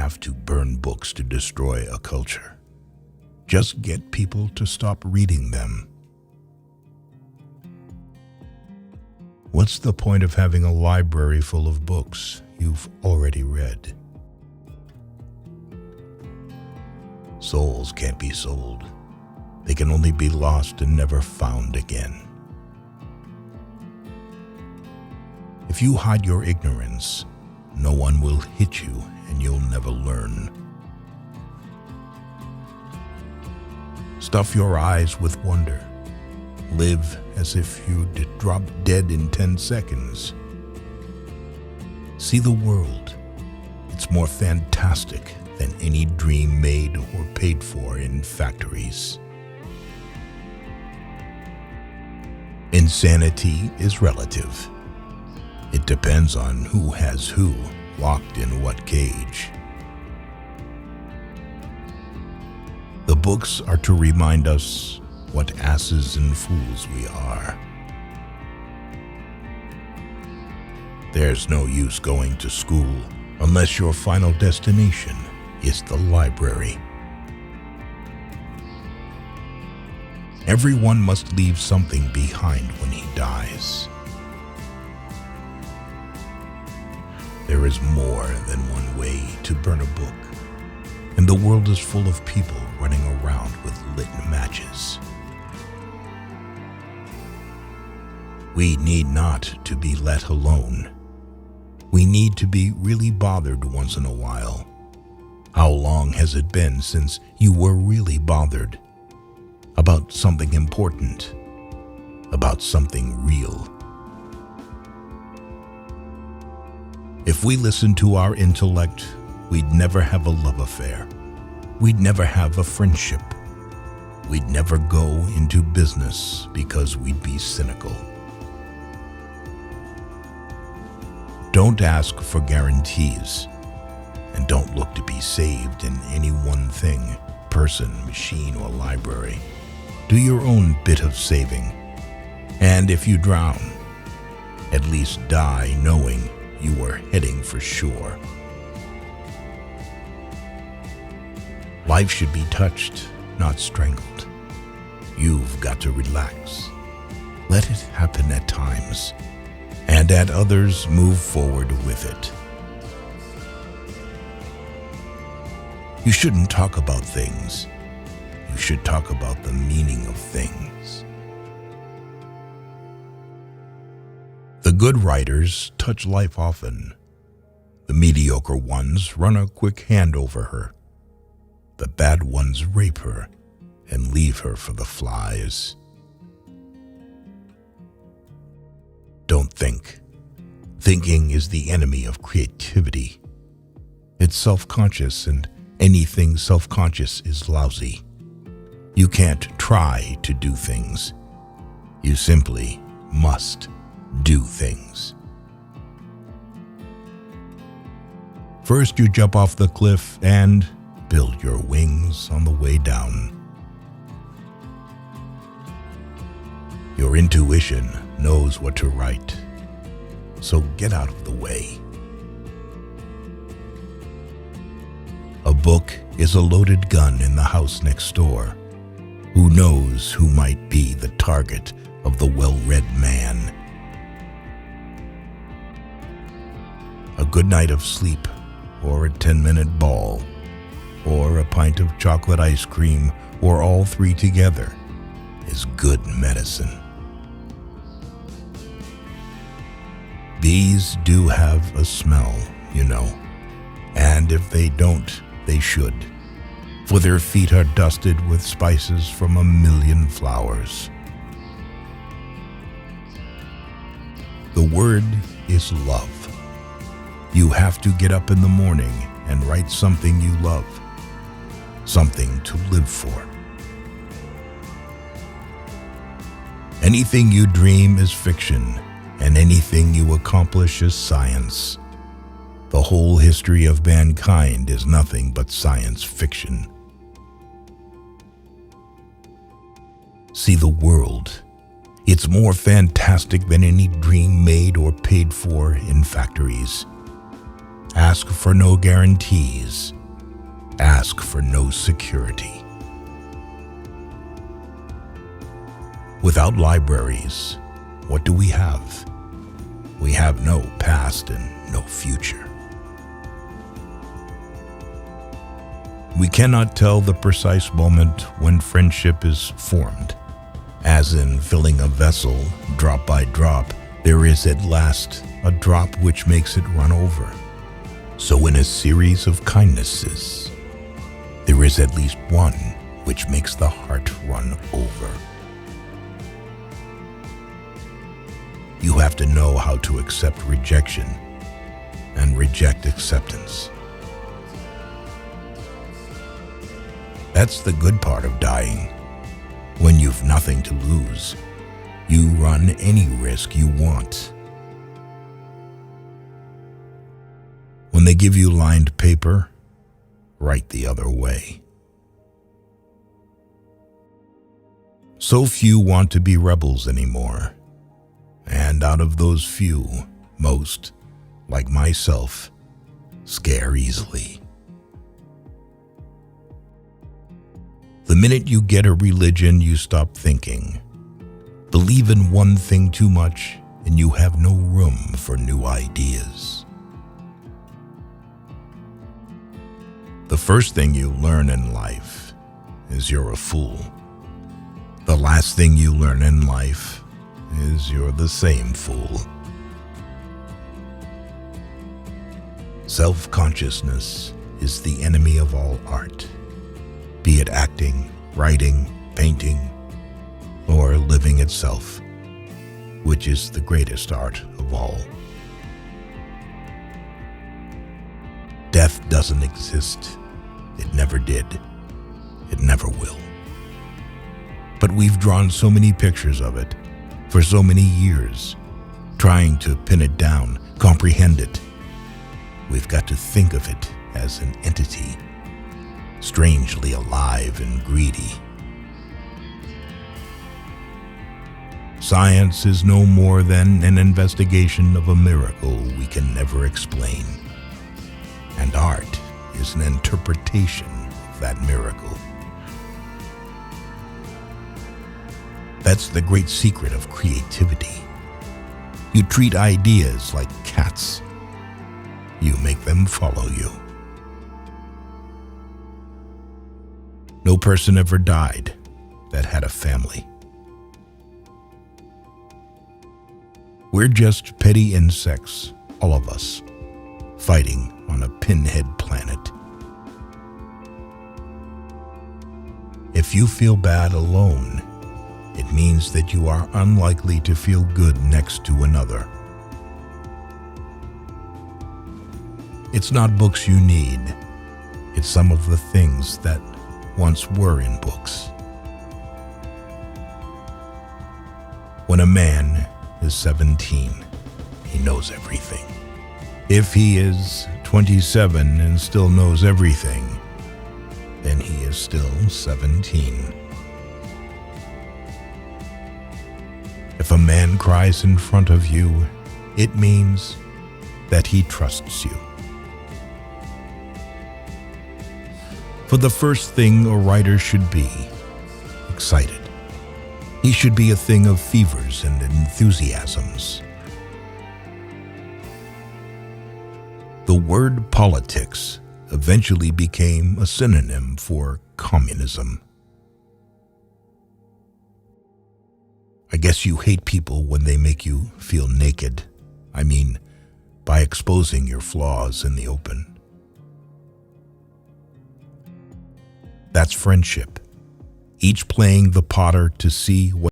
have to burn books to destroy a culture. Just get people to stop reading them. What's the point of having a library full of books you've already read? Souls can't be sold. They can only be lost and never found again. If you hide your ignorance, no one will hit you and you'll never learn. Stuff your eyes with wonder. Live as if you'd drop dead in 10 seconds. See the world. It's more fantastic than any dream made or paid for in factories. Insanity is relative. It depends on who has who locked in what cage. The books are to remind us what asses and fools we are. There's no use going to school unless your final destination is the library. Everyone must leave something behind when he dies. There is more than one way to burn a book, and the world is full of people running around with lit matches. We need not to be let alone. We need to be really bothered once in a while. How long has it been since you were really bothered? About something important, about something real. If we listened to our intellect, we'd never have a love affair. We'd never have a friendship. We'd never go into business because we'd be cynical. Don't ask for guarantees, and don't look to be saved in any one thing, person, machine, or library. Do your own bit of saving. And if you drown, at least die knowing you are heading for shore. Life should be touched, not strangled. You've got to relax. Let it happen at times, and at others move forward with it. You shouldn't talk about things. You should talk about the meaning of things. The good writers touch life often. The mediocre ones run a quick hand over her. The bad ones rape her and leave her for the flies. Don't think. Thinking is the enemy of creativity. It's self-conscious, and anything self-conscious is lousy. You can't try to do things. You simply must do things. First, you jump off the cliff and build your wings on the way down. Your intuition knows what to write, so get out of the way. A book is a loaded gun in the house next door. Who knows who might be the target of the well-read man? A good night of sleep, or a 10-minute ball, or a pint of chocolate ice cream, or all three together, is good medicine. Bees do have a smell, you know, and if they don't, they should, for their feet are dusted with spices from a million flowers. The word is love. You have to get up in the morning and write something you love, something to live for. Anything you dream is fiction, and anything you accomplish is science. The whole history of mankind is nothing but science fiction. See the world. It's more fantastic than any dream made or paid for in factories. Ask for no guarantees. Ask for no security. Without libraries, what do we have? We have no past and no future. We cannot tell the precise moment when friendship is formed. As in filling a vessel, drop by drop, there is at last a drop which makes it run over. So in a series of kindnesses, there is at least one which makes the heart run over. You have to know how to accept rejection and reject acceptance. That's the good part of dying. When you've nothing to lose, you run any risk you want. When they give you lined paper, write the other way. So few want to be rebels anymore, and out of those few, most, like myself, scare easily. The minute you get a religion, you stop thinking. Believe in one thing too much, and you have no room for new ideas. The first thing you learn in life is you're a fool. The last thing you learn in life is you're the same fool. Self-consciousness is the enemy of all art, be it acting, writing, painting, or living itself, which is the greatest art of all. Death doesn't exist. It never did. It never will. But we've drawn so many pictures of it for so many years, trying to pin it down, comprehend it. We've got to think of it as an entity, strangely alive and greedy. Science is no more than an investigation of a miracle we can never explain. And art is an interpretation of that miracle. That's the great secret of creativity. You treat ideas like cats. You make them follow you. No person ever died that had a family. We're just petty insects, all of us, fighting on a pinhead planet. If you feel bad alone, it means that you are unlikely to feel good next to another. It's not books you need. It's some of the things that once were in books. When a man is 17, he knows everything. If he is 27 and still knows everything, then he is still 17. If a man cries in front of you, it means that he trusts you. For the first thing a writer should be, excited. He should be a thing of fevers and enthusiasms. The word politics eventually became a synonym for communism. I guess you hate people when they make you feel naked. I mean, by exposing your flaws in the open. That's friendship, each playing the potter to see what